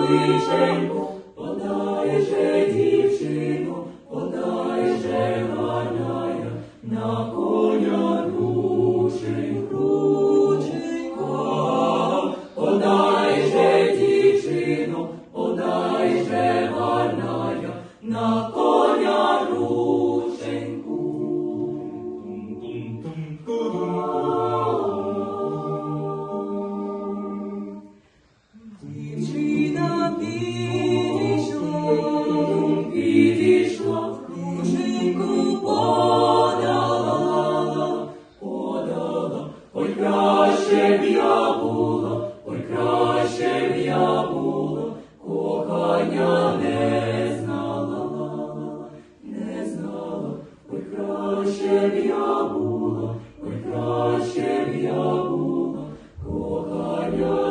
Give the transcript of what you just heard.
личенько, подай же, дівчино, подай же, гарная, на коня рученько. Подай же, дівчино, подай же, гарная, на коня рученьку. Дівчина підійшла, рушеньку подала, ой, краще б я була, ой, краще б я була, кохання не знала, ой, краще б я була, ой, краще б я була, кохання